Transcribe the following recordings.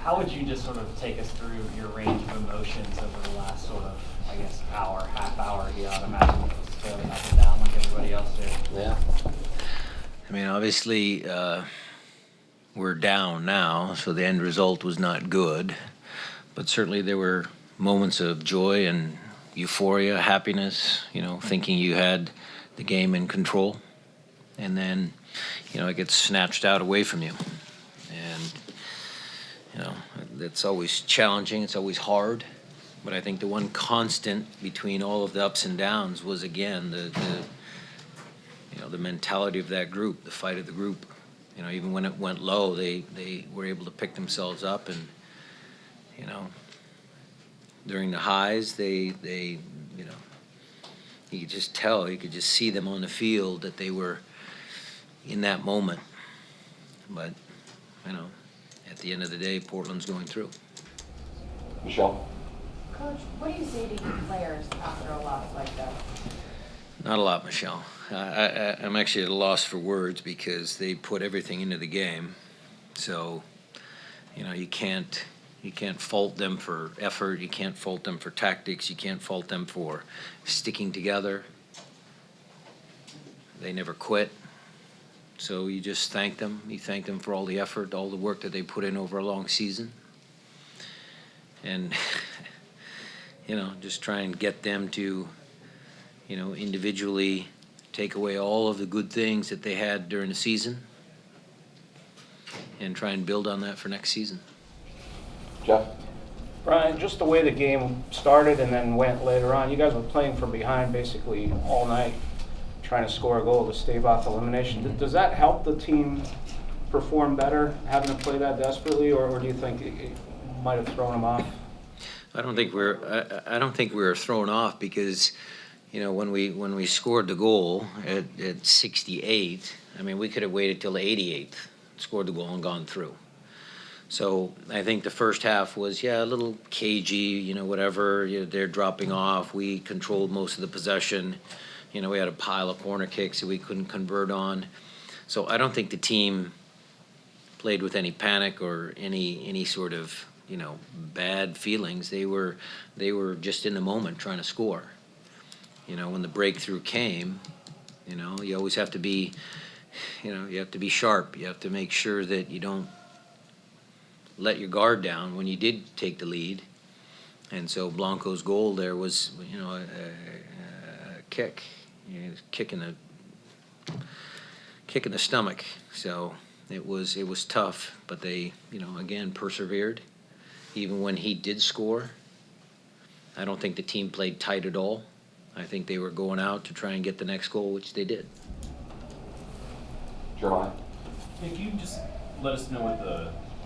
How would you just sort of take us through your range of emotions over the last sort of, I guess, hour, half hour here? I'd imagine it was fairly up and down like everybody else did. Yeah. I mean, obviously, we're down now, so the end result was not good. But certainly there were moments of joy and euphoria, happiness, thinking you had the game in control. And then, it gets snatched out away from you. And, that's always challenging. It's always hard. But I think the one constant between all of the ups and downs was, again, the mentality of that group, the fight of the group. Even when it went low, they were able to pick themselves up, and during the highs, they you could just tell, you could just see them on the field that they were in that moment. But at the end of the day, Portland's going through. Michelle? Coach, what do you say to your players after a loss like that? Not a lot, Michelle. I'm actually at a loss for words because they put everything into the game. So, you can't fault them for effort. You can't fault them for tactics. You can't fault them for sticking together. They never quit. So you just thank them. You thank them for all the effort, all the work that they put in over a long season. And, just try and get them to, individually take away all of the good things that they had during the season and try and build on that for next season. Jeff? Brian, just the way the game started and then went later on, you guys were playing from behind basically all night, trying to score a goal to stave off elimination. Does that help the team perform better, having to play that desperately, or do you think it might have thrown them off? I don't think we were thrown off because, when we scored the goal at 68, I mean, we could have waited till the 88th, scored the goal and gone through. So I think the first half was, a little cagey, whatever. They're dropping off. We controlled most of the possession. We had a pile of corner kicks that we couldn't convert on. So I don't think the team played with any panic or any sort of, bad feelings. They were just in the moment trying to score. When the breakthrough came, you always have to be, you have to be sharp. You have to make sure that you don't let your guard down when you did take the lead. And so Blanco's goal there was, a kick, kick in the stomach. So it was tough, but they, again, persevered. Even when he did score, I don't think the team played tight at all. I think they were going out to try and get the next goal, which they did. Jeremiah? Can you just let us know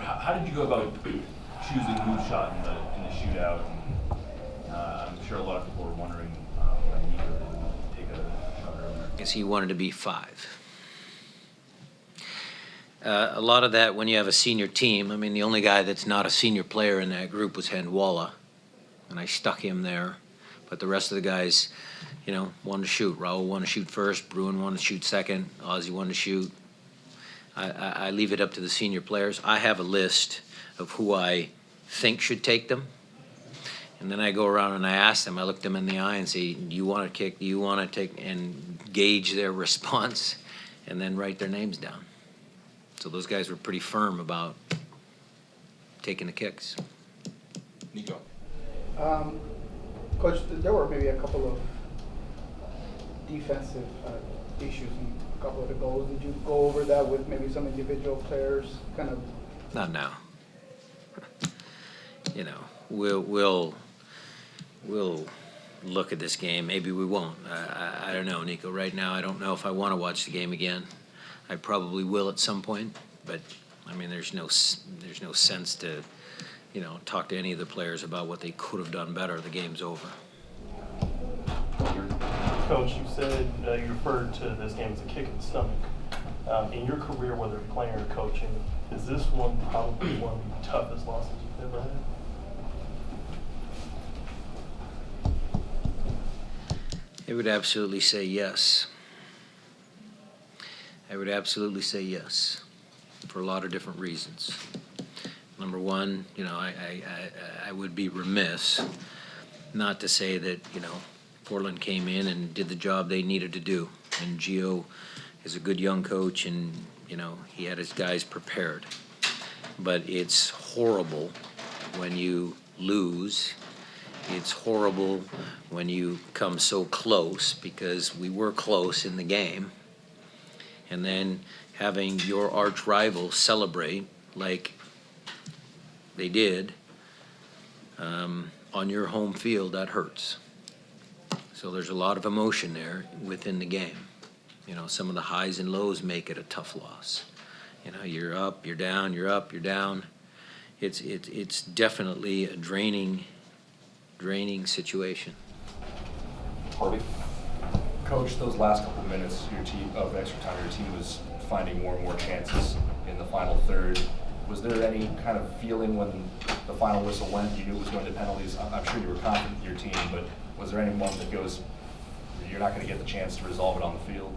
how did you go about choosing who shot in the shootout? And, I'm sure a lot of people were wondering why Nico didn't take a shot earlier. Because he wanted to be 5. A lot of that when you have a senior team. I mean, the only guy that's not a senior player in that group was Handwalla, and I stuck him there. But the rest of the guys, wanted to shoot. Raul wanted to shoot first. Bruin wanted to shoot second. Ozzy wanted to shoot. I leave it up to the senior players. I have a list of who I think should take them. And then I go around and I ask them, I look them in the eye and say, do you want to kick? Do you want to take? And gauge their response and then write their names down. So those guys were pretty firm about taking the kicks. Nico? Coach, there were maybe a couple of defensive issues in a couple of the goals. Did you go over that with maybe some individual players? Kind of. Not now. We'll look at this game. Maybe we won't. I don't know, Nico. Right now, I don't know if I want to watch the game again. I probably will at some point, but I mean, there's no sense to, talk to any of the players about what they could have done better. The game's over. Coach, you said you referred to this game as a kick in the stomach. In your career, whether playing or coaching, is this one probably one of the toughest losses you've ever had? I would absolutely say yes. I would absolutely say yes, for a lot of different reasons. Number one, I would be remiss not to say that, Portland came in and did the job they needed to do. And Gio is a good young coach, and, he had his guys prepared. But it's horrible when you lose. It's horrible when you come so close, because we were close in the game. And then having your arch rival celebrate like they did on your home field, that hurts. So there's a lot of emotion there within the game. Some of the highs and lows make it a tough loss. You're up, you're down, you're up, you're down. It's definitely a draining situation. Harvey? Coach, those last couple of minutes your team of extra time, your team was finding more and more chances in the final third. Was there any kind of feeling when the final whistle went, you knew it was going to penalties? I'm sure you were confident in your team, but was there any moment that goes, you're not going to get the chance to resolve it on the field?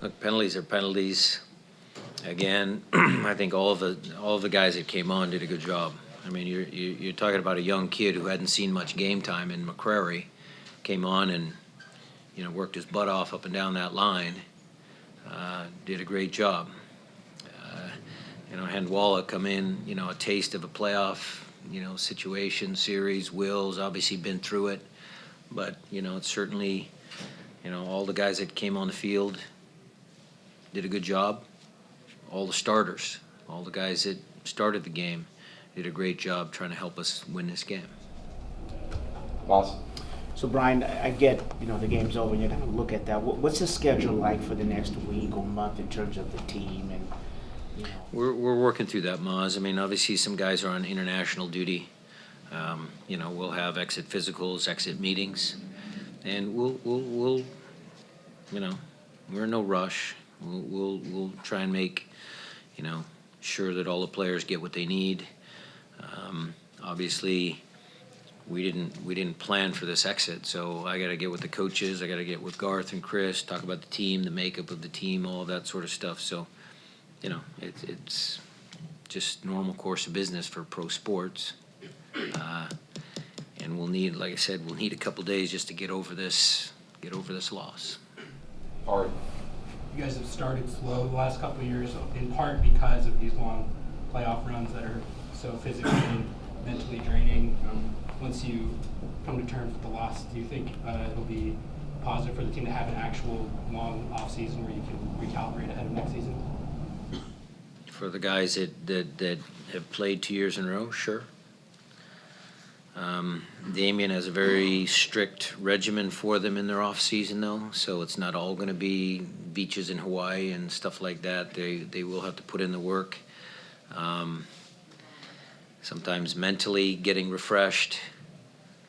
Look, penalties are penalties. Again, I think all of the guys that came on did a good job. I mean, you're talking about a young kid who hadn't seen much game time in McCrary, came on and worked his butt off up and down that line. Did a great job. Handwalla come in, a taste of a playoff, situation, series. Will's obviously been through it, but it's certainly, all the guys that came on the field did a good job. All the starters, all the guys that started the game did a great job trying to help us win this game. Moss? So Brian, I get, the game's over and you're gonna look at that. What's the schedule like for the next week or month in terms of the team and, We're working through that, Maz. I mean, obviously some guys are on international duty. We'll have exit physicals, exit meetings, and we'll we're in no rush. We'll try and make, sure that all the players get what they need. Obviously, we didn't plan for this exit, so I got to get with the coaches. I got to get with Garth and Chris, talk about the team, the makeup of the team, all of that sort of stuff. So, it's just normal course of business for pro sports. And we'll need, like I said, a couple days just to get over this loss. All right. You guys have started slow the last couple of years, in part because of these long playoff runs that are so physically and mentally draining. Once you come to terms with the loss, do you think it'll be positive for the team to have an actual long off season where you can recalibrate ahead of next season? For the guys that have played 2 years in a row, sure. Damien has a very strict regimen for them in their off season, though, so it's not all going to be beaches in Hawaii and stuff like that. They will have to put in the work. Sometimes mentally getting refreshed,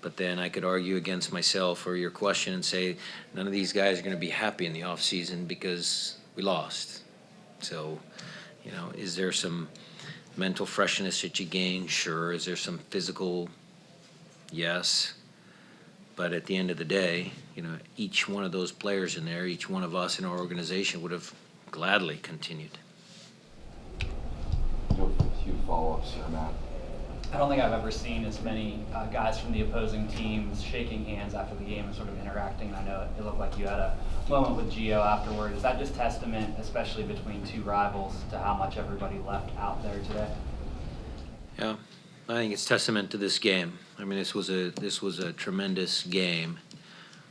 but then I could argue against myself or your question and say none of these guys are going to be happy in the off season because we lost. So, is there some mental freshness that you gain? Sure. Is there some physical? Yes. But at the end of the day, each one of those players in there, each one of us in our organization would have gladly continued. You have a few follow-ups here, Matt. I don't think I've ever seen as many guys from the opposing teams shaking hands after the game and sort of interacting. I know it looked like you had a moment with Gio afterward. Is that just testament, especially between two rivals, to how much everybody left out there today? Yeah, I think it's testament to this game. I mean, this was a tremendous game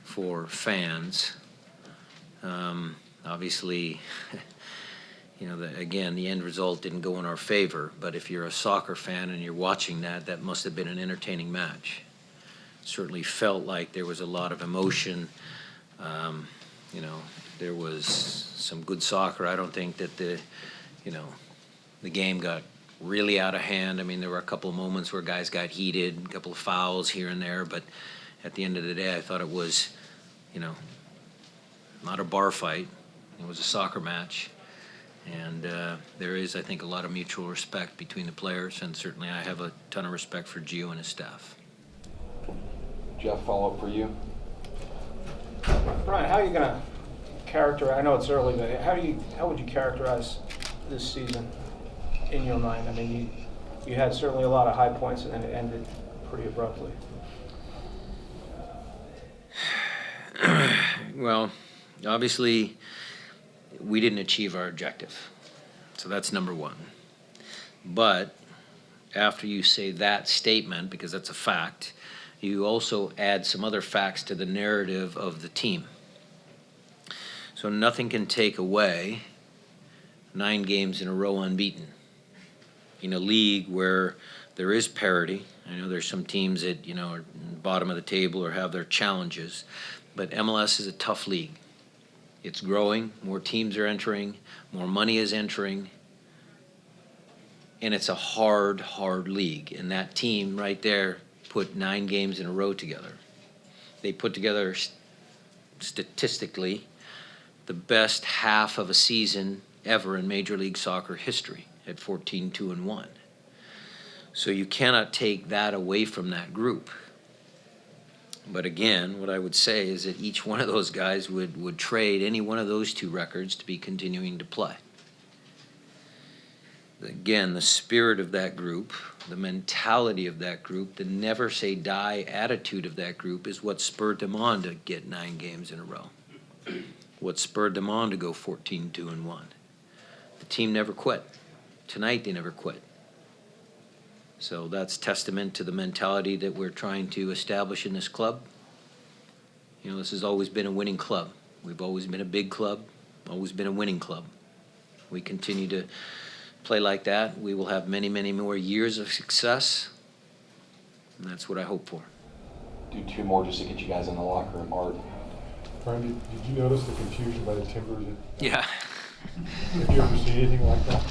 for fans. Obviously, the end result didn't go in our favor. But if you're a soccer fan and you're watching that must have been an entertaining match. Certainly felt like there was a lot of emotion. There was some good soccer. I don't think that the game got really out of hand. I mean, there were a couple of moments where guys got heated, a couple of fouls here and there, but at the end of the day, I thought it was, not a bar fight. It was a soccer match. And there is, I think, a lot of mutual respect between the players, and certainly I have a ton of respect for Gio and his staff. Jeff, follow-up for you. Brian, how are you going to characterize, I know it's early, but how would you characterize this season in your mind? I mean, you had certainly a lot of high points, and then it ended pretty abruptly. Well, obviously, we didn't achieve our objective. So that's number one. But after you say that statement, because that's a fact, you also add some other facts to the narrative of the team. So nothing can take away 9 games in a row unbeaten. In a league where there is parity, I know there's some teams that, you know, are bottom of the table or have their challenges, but MLS is a tough league. It's growing, more teams are entering, more money is entering, and it's a hard, hard league. And that team right there put 9 games in a row together. They put together, statistically, the best half of a season ever in Major League Soccer history at 14-2-1. So you cannot take that away from that group. But again, what I would say is that each one of those guys would trade any one of those 2 records to be continuing to play. Again, the spirit of that group, the mentality of that group, the never say die attitude of that group is what spurred them on to get 9 games in a row. What spurred them on to go 14-2-1. The team never quit. Tonight they never quit. So that's testament to the mentality that we're trying to establish in this club. You know, this has always been a winning club. We've always been a big club, always been a winning club. We continue to play like that. We will have many, many more years of success, and that's what I hope for. Do 2 more just to get you guys in the locker room. Art? Brian, did you notice the confusion by the Timbers? Yeah. Have you ever seen anything like that?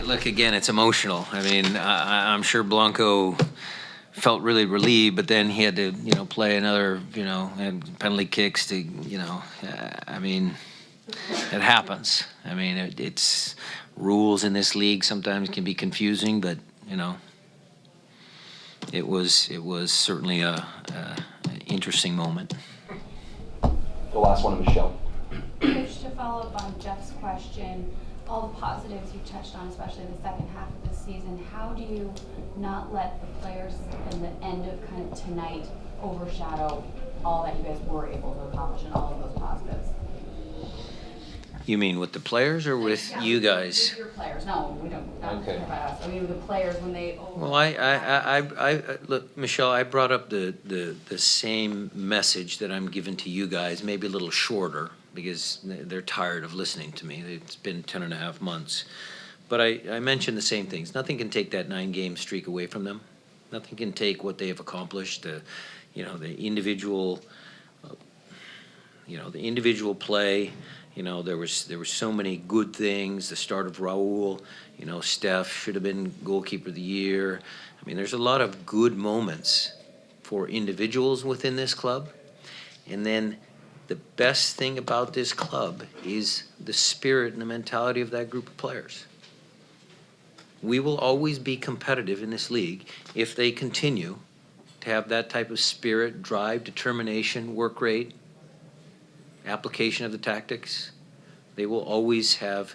Look, again, it's emotional. I mean, I'm sure Blanco felt really relieved, but then he had to, you know, play another, you know, and penalty kicks to, you know, I mean, it happens. I mean, it's rules in this league sometimes can be confusing, but, you know, it was certainly an interesting moment. The last one, Michelle. Coach, to follow up on Jeff's question, all the positives you touched on, especially the second half of the season, how do you not let the players in the end of kind of tonight overshadow all that you guys were able to accomplish and all of those positives? You mean with the players or with Yeah, you guys? With your players. No, we don't. Not Okay. about us. I mean, with the players when they. Well, I look, Michelle, I brought up the same message that I'm giving to you guys, maybe a little shorter, because they're tired of listening to me. It's been 10.5 months. But I mentioned the same things. Nothing can take that 9-game streak away from them. Nothing can take what they have accomplished, the individual, the individual play. You know, there were so many good things. The start of Raul, you know, Steph should have been goalkeeper of the year. I mean, there's a lot of good moments for individuals within this club. And then the best thing about this club is the spirit and the mentality of that group of players. We will always be competitive in this league if they continue to have that type of spirit, drive, determination, work rate, application of the tactics. They will always have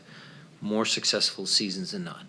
more successful seasons than not.